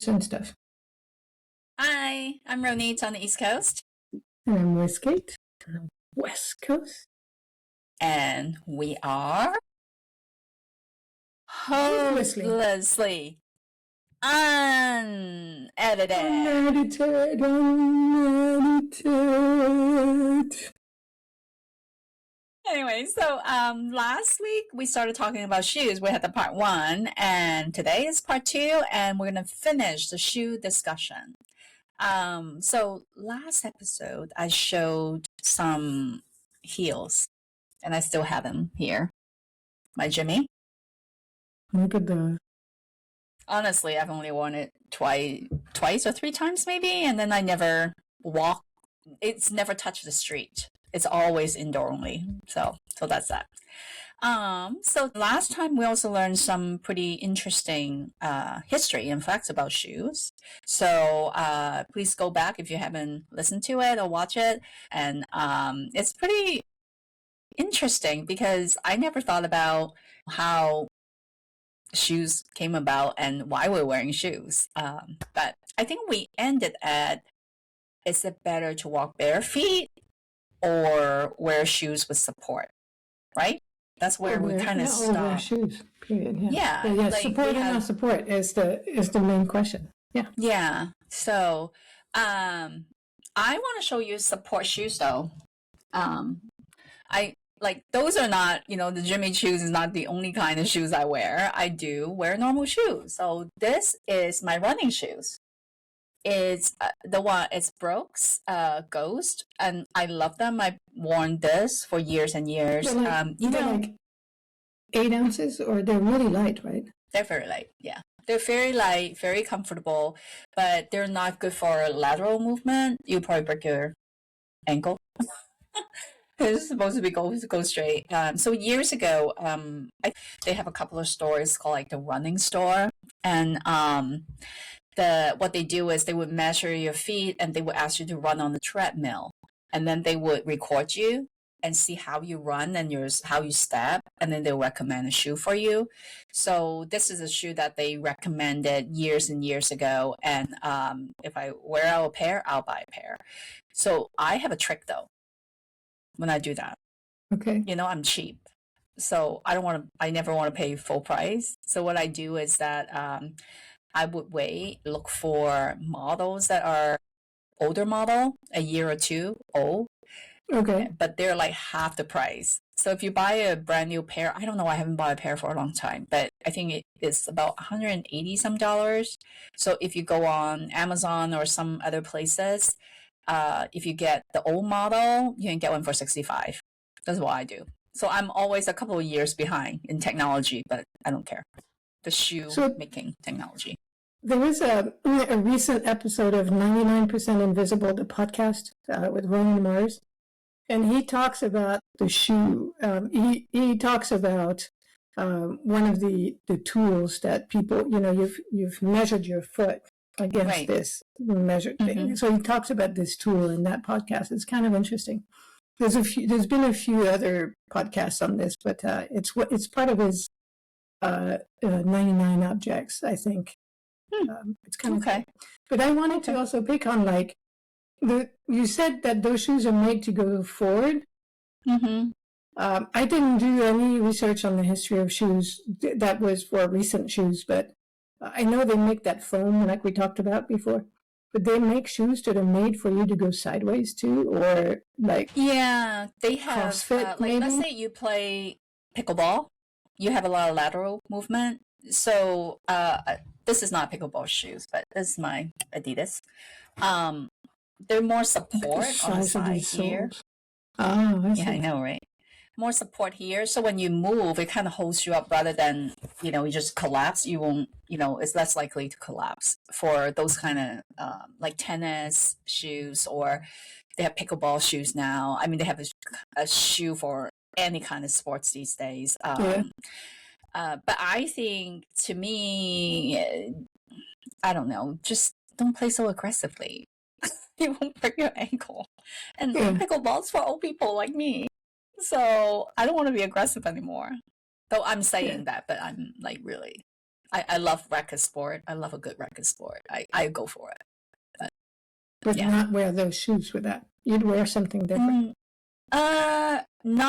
and stuff. Hi, I'm Ronit on the East Coast. And I'm Westgate on the West Coast. And we are hopelessly unedited. Unedited. Anyway, so last week we started talking about shoes. We had the part 1, and today is part 2, and we're going to finish the shoe discussion. So last episode I showed some heels, and I still have them here. My Jimmy. Look at that. Honestly, I've only worn it twice or 3 times maybe, and then I never walk. It's never touched the street. It's always indoor only. So that's that. So last time we also learned some pretty interesting history and facts about shoes. So please go back if you haven't listened to it or watch it. And it's pretty interesting because I never thought about how shoes came about and why we're wearing shoes. But I think we ended at, is it better to walk bare feet or wear shoes with support, right? That's where we kind of stopped. Wear shoes, period. Yeah. Like support or not support is the main question. Yeah. Yeah. So I want to show you support shoes though. Those are not, the Jimmy shoes is not the only kind of shoes I wear. I do wear normal shoes. So this is my running shoes. It's it's Brooks Ghost, and I love them. I've worn this for years and years. They're like 8 ounces, or they're really light, right? They're very light, yeah. They're very light, very comfortable, but they're not good for lateral movement. You probably break your ankle. It's supposed to be go straight. So years ago, they have a couple of stores called like the running store, and what they do is they would measure your feet and they would ask you to run on the treadmill, and then they would record you and see how you run and how you step, and then they'll recommend a shoe for you. So this is a shoe that they recommended years and years ago, and if I wear out a pair, I'll buy a pair. So I have a trick though when I do that. Okay. I'm cheap, so I never want to pay full price. So what I do is that I would look for models that are older model, a year or 2 old. Okay. But they're like half the price. So if you buy a brand new pair, I don't know, I haven't bought a pair for a long time, but I think it is about $180 some. So if you go on Amazon or some other places, if you get the old model, you can get one for $65. That's what I do. So I'm always a couple of years behind in technology, but I don't care. The shoe making technology. There was a recent episode of 99% Invisible, the podcast with Ronit Mars, and he talks about the shoe. He talks about one of the tools that people, you've measured your foot against this measured thing. So he talks about this tool in that podcast. It's kind of interesting. There's been a few other podcasts on this, but it's part of his 99 objects, I think. It's kind of okay. But I wanted to also pick on you said that those shoes are made to go forward. Mm-hmm. I didn't do any research on the history of shoes. That was for recent shoes, but I know they make that foam like we talked about before. But they make shoes that are made for you to go sideways too, or like they have CrossFit. Maybe? Let's say you play pickleball, you have a lot of lateral movement. So this is not pickleball shoes, but this is my Adidas. They're more support on the side here. Oh, I see. Yeah, I know, right? More support here. So when you move, it kind of holds you up rather than, you just collapse. You won't, it's less likely to collapse for those kind of like tennis shoes, or they have pickleball shoes now. I mean, they have a shoe for any kind of sports these days. But I think, to me, I don't know, just don't play so aggressively. You won't break your ankle. And pickleball's for old people like me. So I don't want to be aggressive anymore. Though I'm saying that, but I'm like really, I love racket sport. I love a good racket sport. I go for it. But not wear those shoes with that. You'd wear something different. Not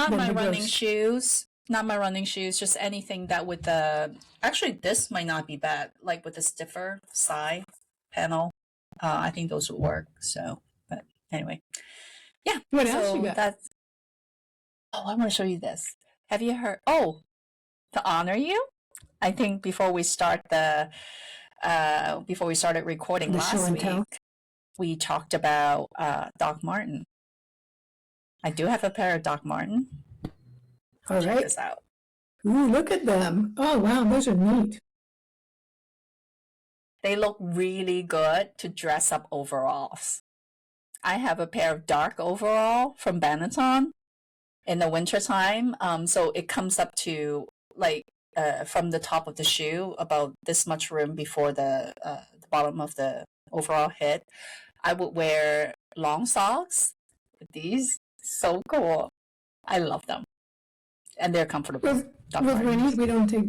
Than my the running ghost. shoes. Not my running shoes. Just anything that with the. Actually, this might not be bad. Like with the stiffer side panel, I think those would work. So, but anyway, yeah. What so else you got? That's. Oh, I want to show you this. Have you heard? Oh, to honor you, I think before we started recording The show last and tell? week, we talked about Doc Marten. I do have a pair of Doc Marten. All Check right. this out. Ooh, look at them. Oh, wow, those are neat. They look really good to dress up overalls. I have a pair of dark overall from Benetton in the wintertime. So it comes up to like from the top of the shoe, about this much room before the bottom of the overall hit. I would wear long socks with these. So cool. I love them. And they're comfortable. With Ronit, we don't get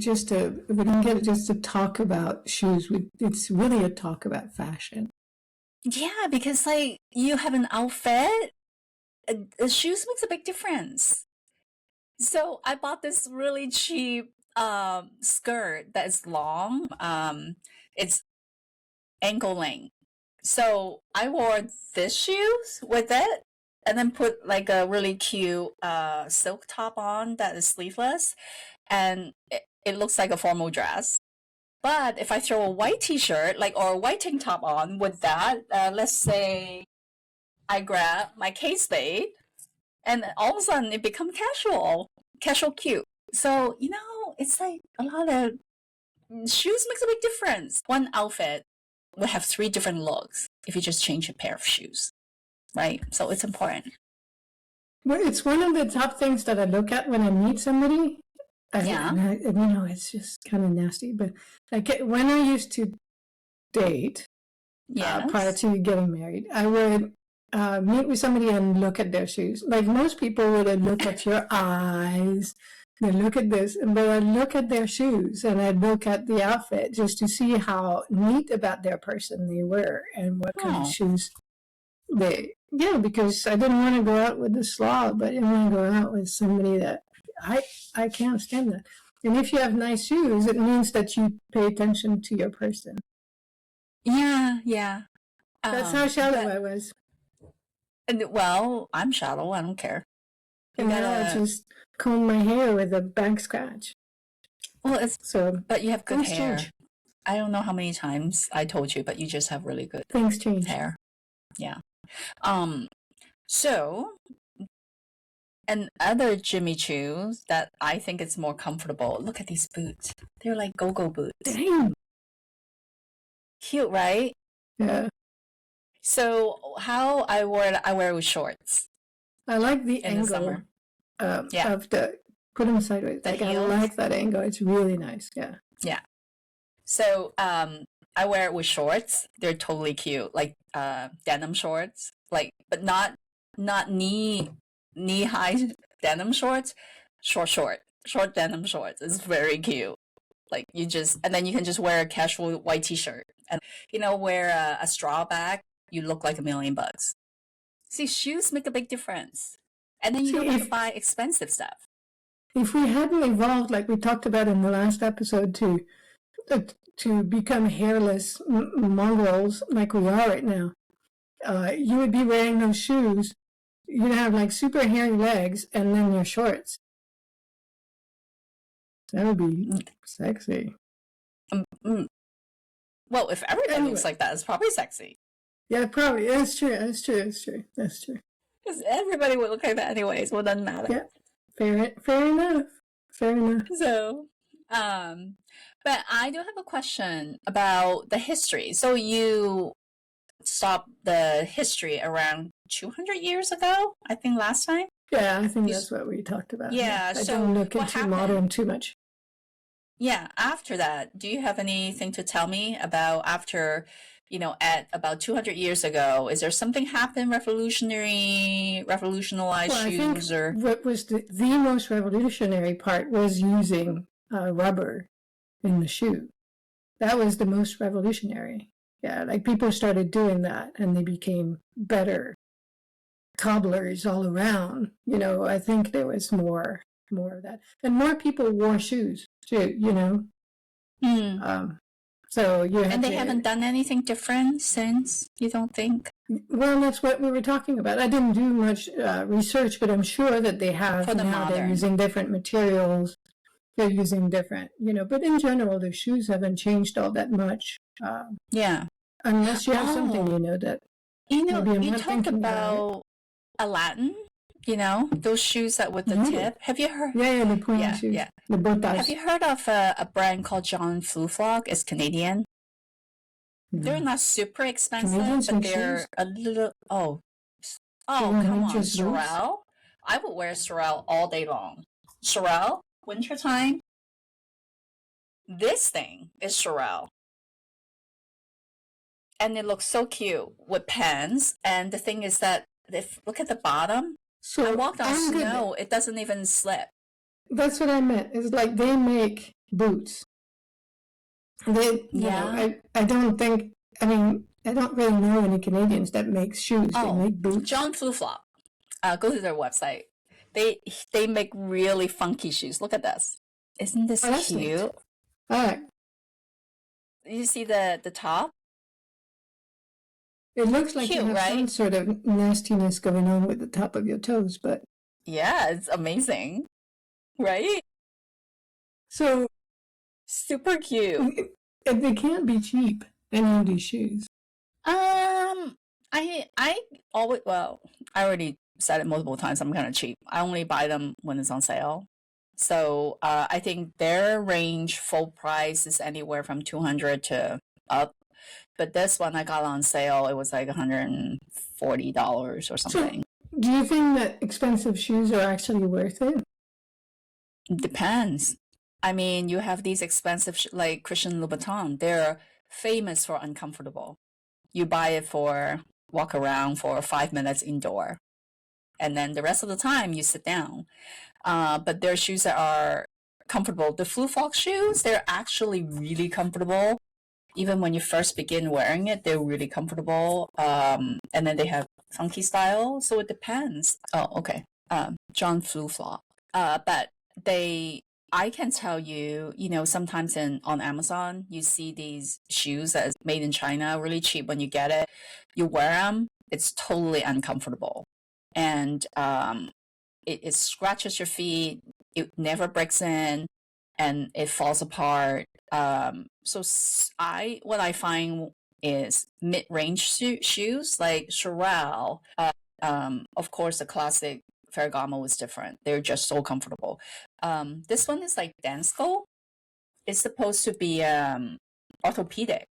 it just to talk about shoes. It's really a talk about fashion. Yeah, because like you have an outfit, shoes makes a big difference. So I bought this really cheap skirt that is long. It's ankle length. So I wore this shoes with it, and then put like a really cute silk top on that is sleeveless, and it looks like a formal dress. But if I throw a white t-shirt, like, or a white tank top on with that, let's say I grab my Kate Spade, and all of a sudden it becomes casual cute. So, it's like a lot of shoes makes a big difference. One outfit will have 3 different looks if you just change a pair of shoes, right? So it's important. Well, it's one of the top things that I look at when I meet somebody. And it's just kind of nasty, but when I used to date, prior to getting married, I would meet with somebody and look at their shoes. Like most people would look at your eyes, they look at this, but I'd look at their shoes and I'd look at the outfit just to see how neat about their person they were and what kind of shoes because I didn't want to go out with the slob, but I didn't want to go out with somebody that I can't stand that. And if you have nice shoes, it means that you pay attention to your person. Yeah. That's how shallow I was. Well, I'm shallow. I don't care. And now I just comb my hair with a back scratch. Well, but you have good hair. Change. I don't know how many times I told you, but you just have really good things change hair. Yeah. So, and other Jimmy Choos that I think it's more comfortable. Look at these boots. They're like go-go boots. Dang. Cute, right? Yeah. So how I wear it with shorts. I like the in angle the summer. of the put them sideways. I like that angle. It's really nice. Yeah. Yeah. So I wear it with shorts. They're totally cute, like denim shorts, but not knee high denim shorts. Short denim shorts. It's very cute. And then you can just wear a casual white t-shirt and wear a straw bag. You look like $1 million. See, shoes make a big difference, and then you don't have to buy expensive stuff. If we hadn't evolved, like we talked about in the last episode, to become hairless mongrels like we are right now, you would be wearing those shoes. You'd have like super hairy legs and then your shorts. That would be sexy. Well, if everybody looks like that, it's probably sexy. Yeah, probably. That's true. Because everybody would look like that anyways. Well, it doesn't matter. Yeah. Fair enough. So, but I do have a question about the history. So you stopped the history around 200 years ago, I think last time? Yeah, I think that's what we talked about. Yeah, I don't look into modern too much. Yeah, after that, do you have anything to tell me about after, at about 200 years ago? Is there something happened revolutionized shoes? I think what was the most revolutionary part was using rubber in the shoe. That was the most revolutionary. Yeah, like people started doing that and they became better cobblers all around. I think there was more of that. And more people wore shoes too. Mm. So you have And they haven't done anything different since, you don't think? Well, that's what we were talking about. I didn't do much research, but I'm sure that they have For the now. They're modern. using different materials. They're using different, but in general, their shoes haven't changed all that much. Yeah. Unless you have something, Oh, that you know, maybe I'm you not talked thinking about it. about Aladdin, those shoes that with the Really? tip. Have you heard? Yeah, the pointy Yeah, shoes, yeah. the Have botas. you heard of a brand called John Fluevog? It's Canadian. They're not super expensive, Canadians but make they're shoes? a little. Oh, They don't come make on, just boots? Sorel. I would wear Sorel all day long. Sorel, wintertime. This thing is Sorel. And it looks so cute with pants. And the thing is that if look at the bottom, I So walked on I'm good. snow, it doesn't even slip. That's what I meant. It's like they make boots. They, Yeah. I don't think, I mean, I don't really know any Canadians that make shoes. They Oh, make boots. John Fluflop. Go to their website. They make really funky shoes. Look at this. Isn't this Oh, that's cute? neat. All right. You see the top? It looks like you Cute, have some right? sort of nastiness going on with the top of your toes, but Yeah, it's amazing. Right? so Super cute. they can't be cheap, any of these shoes. I always, well, I already said it multiple times. I'm kind of cheap. I only buy them when it's on sale. So I think their range full price is anywhere from 200 to up. But this one I got on sale. It was like $140 or So something. do you think that expensive shoes are actually worth it? Depends. I mean, you have these expensive like Christian Louboutin. They're famous for uncomfortable. You buy it for walk around for 5 minutes indoor, and then the rest of the time you sit down. But there are shoes that are comfortable. The Fluevog shoes, they're actually really comfortable. Even when you first begin wearing it, they're really comfortable. And then they have funky style, so it depends. Oh, okay. John Fluevog. But I can tell you, sometimes on Amazon, you see these shoes that is made in China, really cheap when you get it. You wear them, it's totally uncomfortable. And it scratches your feet, it never breaks in, and it falls apart. So what I find is mid-range shoes like Sorel. Of course, the classic Ferragamo is different. They're just so comfortable. This one is like Dansko. It's supposed to be orthopedic,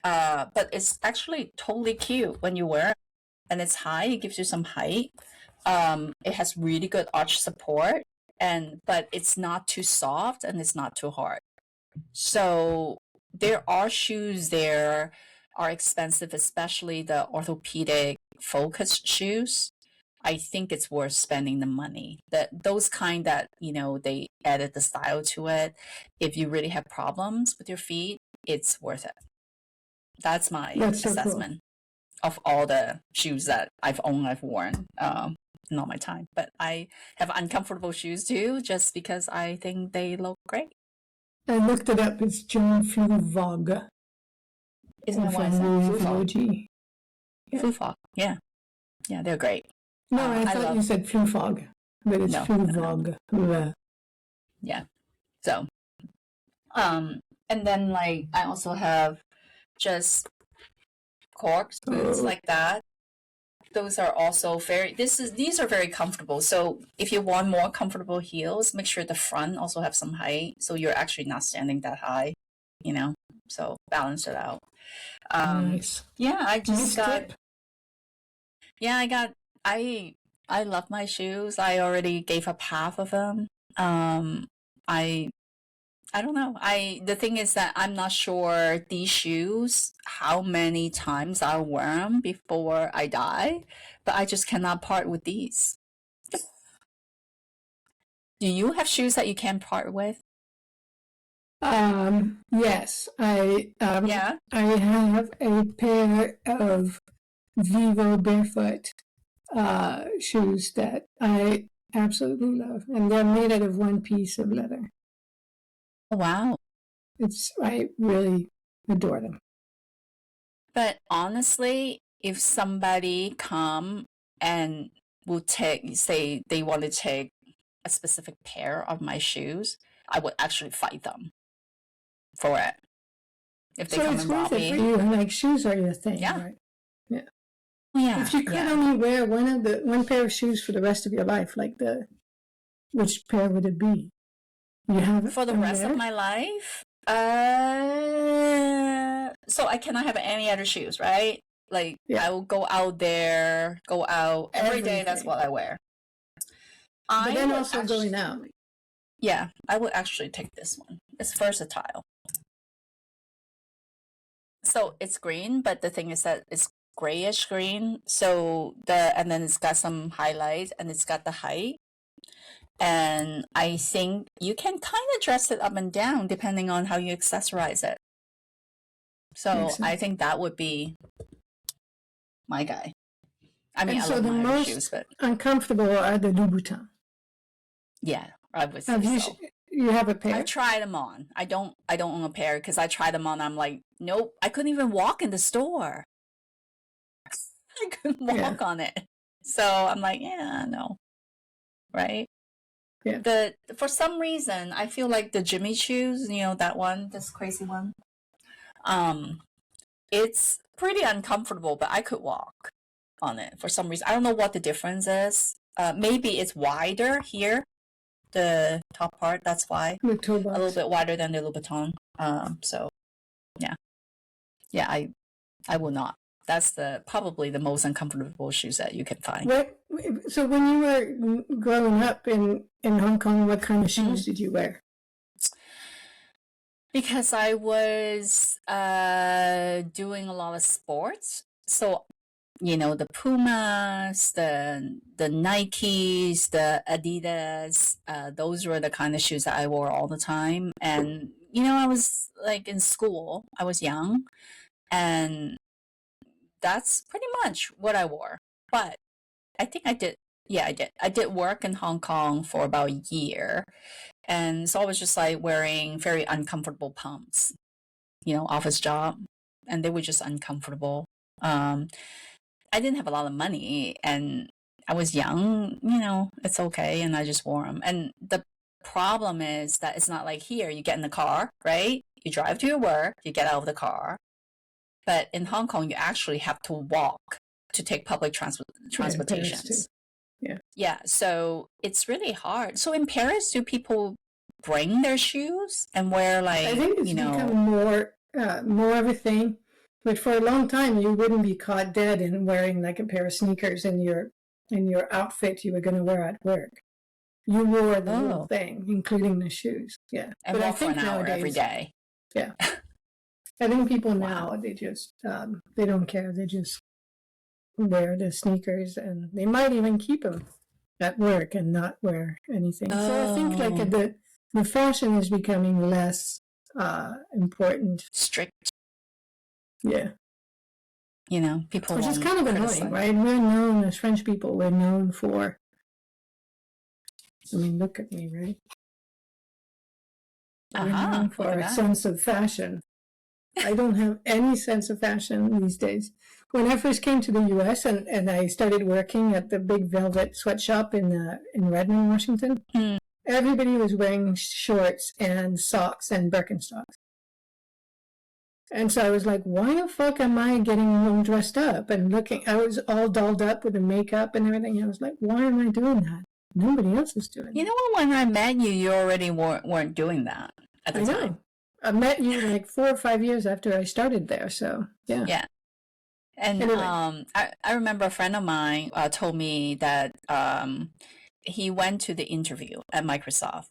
but it's actually totally cute when you wear it, and it's high. It gives you some height. It has really good arch support, but it's not too soft and it's not too hard. So there are shoes there are expensive, especially the orthopedic focused shoes. I think it's worth spending the money. Those kind that, they added the style to it. If you really have problems with your feet, it's worth it. That's my That's so cool. assessment of all the shoes that I've worn in all my time. But I have uncomfortable shoes too, just because I think they look great. I looked it up. It's John Fluevog. Isn't that what I said? Fluevog. Fluevog. Yeah. Yeah, they're great. No, I thought you said Fluevog, but it's Fluevog. No. Yeah. So, and then I also have just Crocs boots like that. Those are also these are very comfortable. So if you want more comfortable heels, make sure the front also have some height, so you're actually not standing that high, so balance it out. Nice. Yeah, I just got tip. Yeah, I love my shoes. I already gave up half of them. I don't know. The thing is that I'm not sure these shoes, how many times I'll wear them before I die, but I just cannot part with these. Do you have shoes that you can't part with? Yes, Yeah. I have a pair of Vivo barefoot shoes that I absolutely love, and they're made out of one piece of leather. Wow. I really adore them. But honestly, if somebody come and will say they want to take a specific pair of my shoes, I would actually fight them for it. If they So come it's and rob worth it for me. you. Like shoes are your thing, Yeah. right? Yeah. Yeah. If you could yeah. only wear one pair of shoes for the rest of your life, which pair would it be? You have For the them rest there? of my life, so I cannot have any other shoes, right? Like Yeah. I will go out every day. That's Everything. what I wear. But then also going out. Yeah, I would actually take this one. It's versatile. So it's green, but the thing is that it's grayish green. So and then it's got some highlights and it's got the height. And I think you can kind of dress it up and down depending on how you accessorize it. So I think that would be my guy. I mean, And I so love the my other most shoes, but uncomfortable are the Louboutin. yeah, I would say Have you so. you have a pair? I've tried them on. I don't own a pair because I tried them on. I'm like, nope, I couldn't even walk in the store. I couldn't walk on it. So I'm like, yeah, no. Right? Yeah. For some reason, I feel like the Jimmy shoes, that one, this crazy one, it's pretty uncomfortable, but I could walk on it for some reason. I don't know what the difference is. Maybe it's wider here, the top part. That's why The toe box. a little bit wider than the Louboutin. So yeah, I will not. That's probably the most uncomfortable shoes that you can find. So when you were growing up in Hong Kong, what kind of shoes did you wear? Because I was doing a lot of sports, so the Pumas, the Nikes, the Adidas, those were the kind of shoes that I wore all the time. And I was like in school, I was young, and that's pretty much what I wore. But I think I did. Yeah, I did. I did work in Hong Kong for about a year. And so I was just like wearing very uncomfortable pumps, office job. And they were just uncomfortable. I didn't have a lot of money and I was young, it's okay. And I just wore them. And the problem is that it's not like here, you get in the car, right? You drive to your work, you get out of the car. But in Hong Kong, you actually have to walk to take public transportations. Yeah, so it's really hard. So in Paris, do people bring their shoes and wear like, I think it's become more of a thing. But for a long time, you wouldn't be caught dead in wearing like a pair of sneakers in your outfit you were going to wear at work. You wore the whole thing, including the shoes. Yeah, and but walk I think for an hour nowadays, every day. Yeah, I think people now they just they don't care. They just wear the sneakers, and they might even keep them at work and not wear anything. So I think like the fashion is becoming less important. Strict. Yeah. People which is kind of annoying, right? We're known as French people. We're known for. I mean, look at me, right? We're known for a sense of fashion. I don't have any sense of fashion these days. When I first came to the U.S. and I started working at the big velvet sweatshop in Redmond, Washington, everybody was wearing shorts and socks and Birkenstocks. And so I was like, why the fuck am I getting all dressed up and looking? I was all dolled up with the makeup and everything. I was like, why am I doing that? Nobody else is doing it. You know what? When I met you, you already weren't doing that at the time. I met you like 4 or 5 years after I started there. So, yeah. Yeah. And anyway. I remember a friend of mine told me that he went to the interview at Microsoft.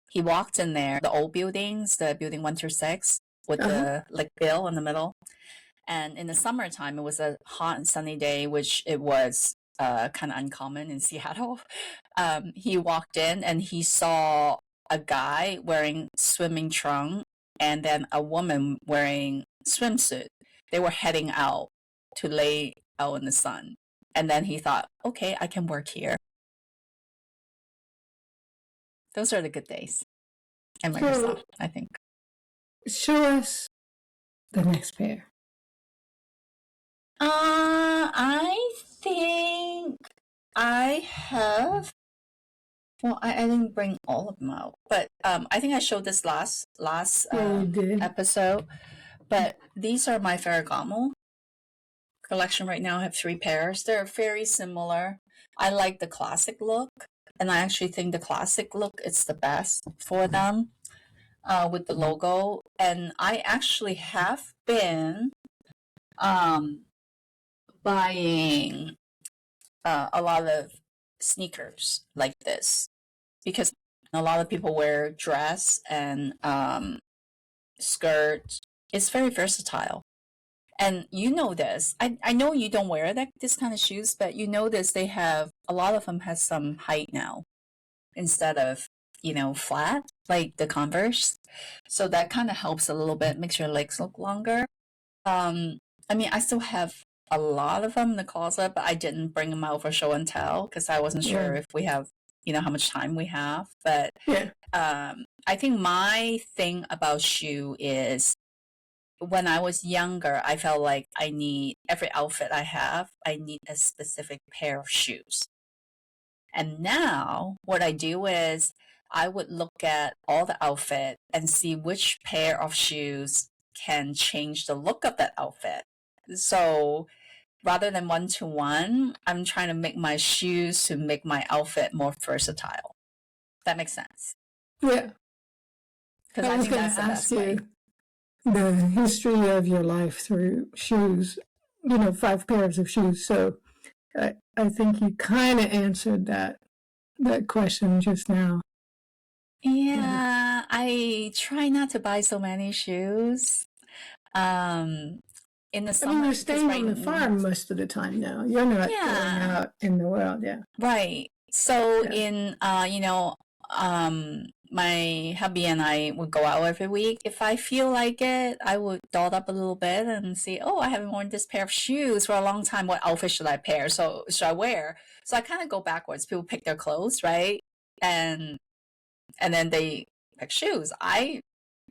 He walked in there, the old buildings, the building 1 through 6, with the like bill in the middle. And in the summertime, it was a hot and sunny day, which it was kind of uncommon in Seattle. He walked in and he saw a guy wearing swimming trunks and then a woman wearing swimsuit. They were heading out to lay out in the sun. And then he thought, okay, I can work here. Those are the good days in Microsoft, I think. Show us the next pair. I think I have. Well, I didn't bring all of them out, but I think I showed this last episode. But these are my Ferragamo collection right now. I have 3 pairs. They're very similar. I like the classic look, and I actually think the classic look is the best for them with the logo. And I actually have been buying a lot of sneakers like this because a lot of people wear dress and skirt. It's very versatile. And you know this. I know you don't wear this kind of shoes, but you know this. They have a lot of them has some height now instead of flat like the Converse. So that kind of helps a little bit, makes your legs look longer. I mean, I still have a lot of them in the closet, but I didn't bring them out for show and tell because I wasn't sure if we have, how much time we have. But I think my thing about shoe is when I was younger, I felt like every outfit I have, I need a specific pair of shoes. And now what I do is I would look at all the outfit and see which pair of shoes can change the look of that outfit. So rather than 1-to-1, I'm trying to make my shoes to make my outfit more versatile. That makes sense. Yeah. Because I think that's the best way. The history of your life through shoes, 5 pairs of shoes. So I think you kind of answered that question just now. Yeah, I try not to buy so many shoes. In the summer, you're staying on the farm most of the time now. You're not going out in the world, Right. So in my hubby and I would go out every week. If I feel like it, I would doll up a little bit and see, I haven't worn this pair of shoes for a long time. What outfit should I wear? So I kind of go backwards. People pick their clothes, right? And then they pick shoes. I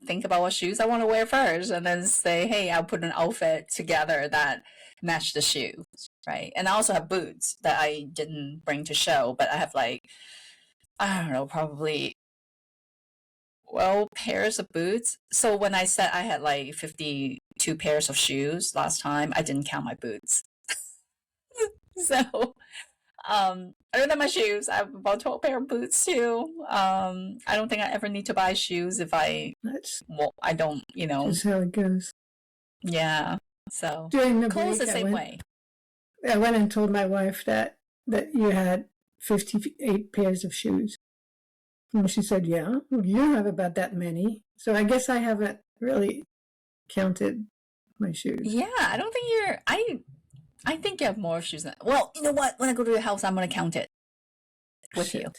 think about what shoes I want to wear first and then say, hey, I'll put an outfit together that match the shoes, right? And I also have boots that I didn't bring to show, but I have I don't know, probably 12 pairs of boots. So when I said I had 52 pairs of shoes last time, I didn't count my boots. So other than my shoes, I have about 12 pair of boots too. I don't think I ever need to buy shoes if I don't, That's how it goes. Yeah. So during the clothes break, the same way. I went and told my wife that you had 58 pairs of shoes. And she said, yeah, you have about that many. So I guess I haven't really counted my shoes. Yeah, I don't think I think you have more shoes than... Well, you know what? When I go to your house, I'm going to count it with you.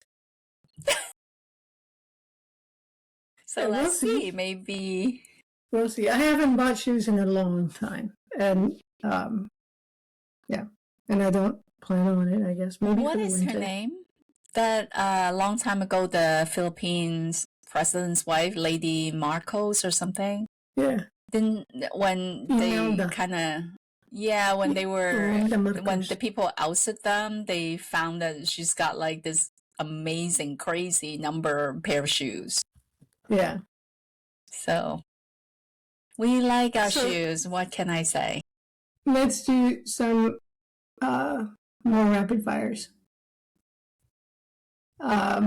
So let's see. Maybe... We'll see. I haven't bought shoes in a long time. And, and I don't plan on it, I guess. Maybe what is her name? That long time ago, the Philippines president's wife, Lady Marcos or something? Yeah. Then when they kind of... Yeah, when when the people ousted them, they found that she's got this amazing, crazy pair of shoes. Yeah. So we like our shoes. What can I say? Let's do some more rapid fires. Are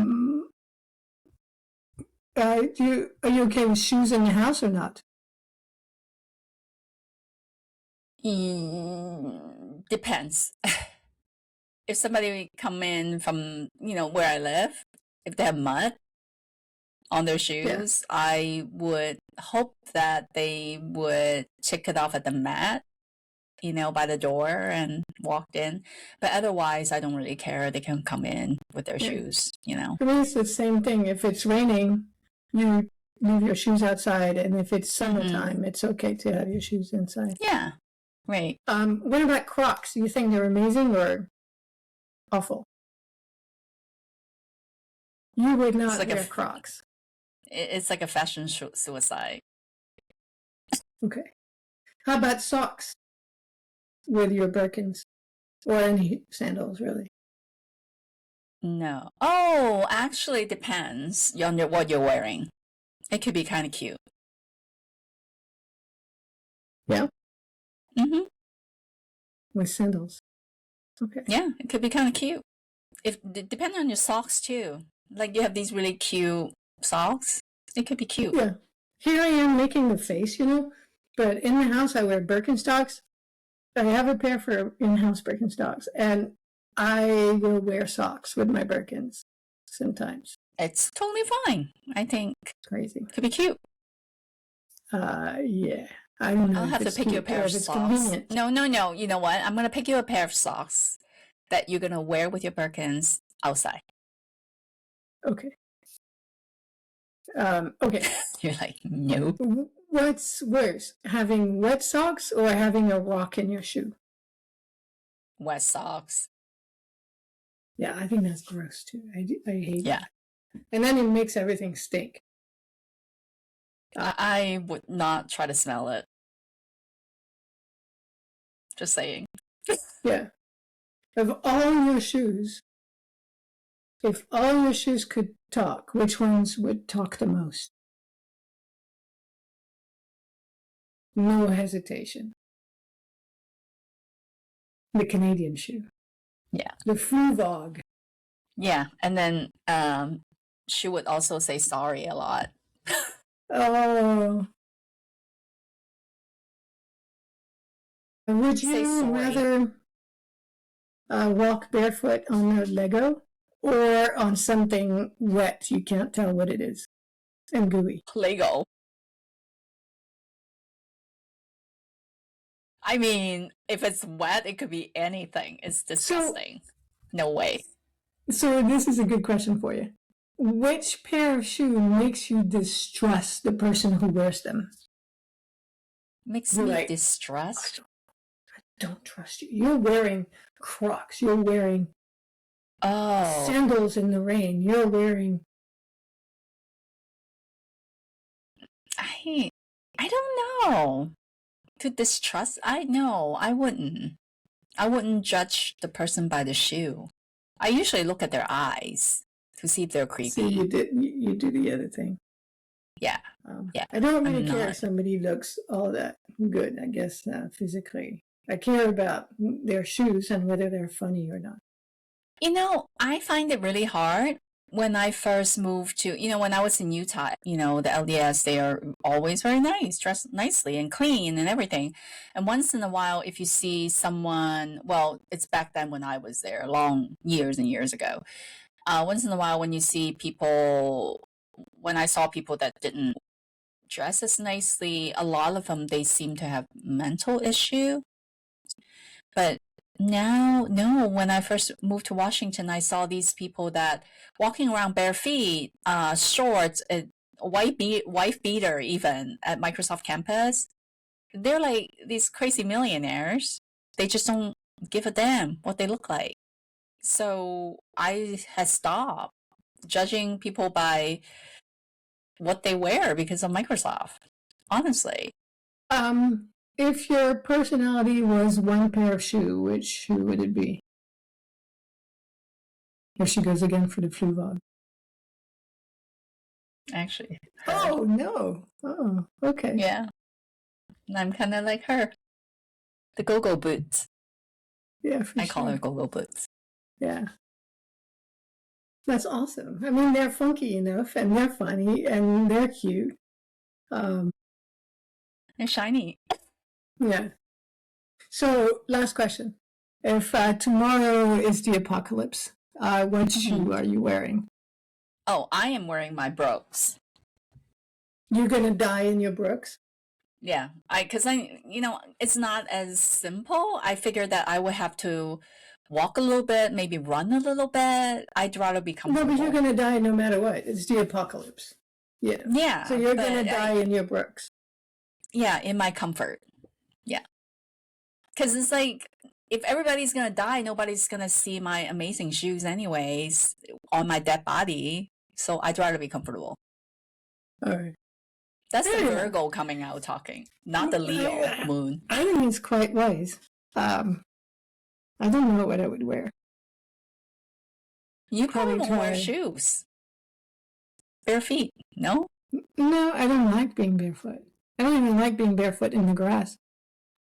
you okay with shoes in the house or not? Depends. If somebody come in from where I live, if they have mud on their shoes, I would hope that they would check it off at the mat, by the door and walked in. But otherwise, I don't really care. They can come in with their shoes, For me, it's the same thing. If it's raining, you leave your shoes outside, and if it's summertime, it's okay to have your shoes inside. Yeah, right. What about Crocs? Do you think they're amazing or awful? You would not like wear Crocs. It's like a fashion suicide. Okay. How about socks with your Birkins or any sandals, really? No. Oh, actually depends on what you're wearing. It could be kind of cute. Yeah? Mm-hmm. With sandals. Okay. Yeah, it could be kind of cute. Depending on your socks too. Like you have these really cute socks. It could be cute. Yeah. Here I am making the face, but in the house I wear Birkenstocks. I have a pair for in-house Birkenstocks, and I will wear socks with my Birkins sometimes. It's totally fine. I think Crazy. It could be cute. Yeah. I don't know. I'll have to pick you a pair of socks. Convenient. No. You know what? I'm going to pick you a pair of socks that you're going to wear with your Birkins outside. Okay. Okay. You're like, nope. What's worse, having wet socks or having a rock in your shoe? Wet socks. Yeah, I think that's gross too. I hate it. And then it makes everything stink. I would not try to smell it. Just saying. Yeah. If all your shoes could talk, which ones would talk the most? No hesitation. The Canadian shoe. Yeah. The Fluevog. Yeah, and then she would also say sorry a lot. Oh. Would you rather walk barefoot on a Lego or on something wet you can't tell what it is and gooey? Lego. I mean, if it's wet, it could be anything. It's disgusting. No way. So this is a good question for you. Which pair of shoes makes you distrust the person who wears them? Makes me distrust? I don't trust you. You're wearing Crocs. You're wearing sandals in the rain. You're wearing... I don't know. To distrust? I wouldn't. I wouldn't judge the person by the shoe. I usually look at their eyes to see if they're creepy. See, you do the other thing. Yeah. Yeah. I don't really care if somebody looks all that good, I guess, physically. I care about their shoes and whether they're funny or not. I find it really hard when I first moved to, when I was in Utah, the LDS, they are always very nice, dressed nicely and clean and everything. And once in a while, if you see someone, well, it's back then when I was there, long years and years ago. Once in a while, when I saw people that didn't dress as nicely, a lot of them, they seem to have mental issue. But now, no, when I first moved to Washington, I saw these people that walking around bare feet, shorts, wife beater even at Microsoft campus. They're like these crazy millionaires. They just don't give a damn what they look like. So I had stopped judging people by what they wear because of Microsoft, honestly. If your personality was one pair of shoe, which shoe would it be? Here she goes again for the Fluevog. Actually. Oh, no. Oh, okay. Yeah. I'm kind of like her. The go-go boots. Yeah, for I call her go-go boots. Yeah. That's awesome. I mean, they're funky enough, and they're funny, and they're cute. They're shiny. Yeah. So, last question. If tomorrow is the apocalypse, what shoe are you wearing? Oh, I am wearing my Brooks. You're going to die in your Brooks? Yeah. Because it's not as simple. I figured that I would have to walk a little bit, maybe run a little bit. I'd rather be comfortable. No, but you're going to die no matter what. It's the apocalypse. Yeah. Yeah. So you're gonna but die in your Brooks. Yeah, in my comfort. Yeah. Because it's like, if everybody's gonna die, nobody's gonna see my amazing shoes anyways on my dead body. So I'd rather be comfortable. All right. That's the Yeah. Virgo coming out talking, not the Leo moon. I think it's quite wise. I don't know what I would wear. You probably Probably won't wear try. shoes. Bare feet, no? No, I don't like being barefoot. I don't even like being barefoot in the grass.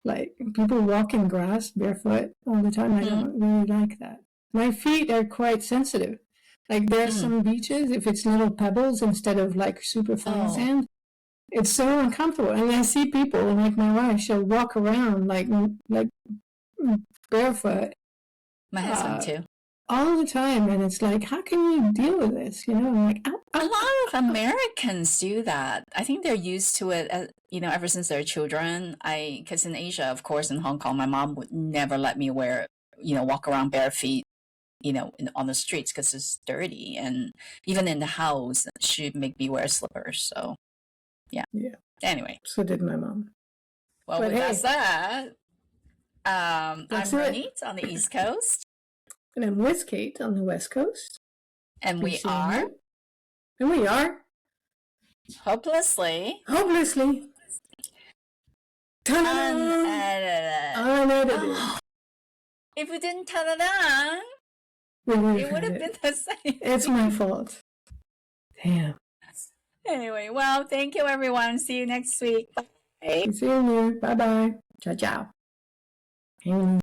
Like, people walk in grass barefoot all the time. I don't really like that. My feet are quite sensitive. Like, there's some beaches, if it's little pebbles instead of like super fine sand, it's so uncomfortable. And I see people, like my wife, she'll walk around like barefoot. My husband too. All the time, and it's like, how can you deal with this? You know, I'm like, a lot of Americans do that. I think they're used to it, you know, ever since they're children. Because in Asia, of course, in Hong Kong, my mom would never let me walk around bare feet, on the streets because it's dirty. And even in the house, she'd make me wear slippers. So, yeah. Anyway. So did my mom. Well, but with that said, I'm Ronit on the East Coast. And I'm with Kate on the West Coast. And we are. Hopelessly. Unedited. If we didn't turn it on, it would have been the same. It's my fault. Damn. Anyway, well, thank you, everyone. See you next week. Bye. See you later. Bye-bye. Ciao, ciao.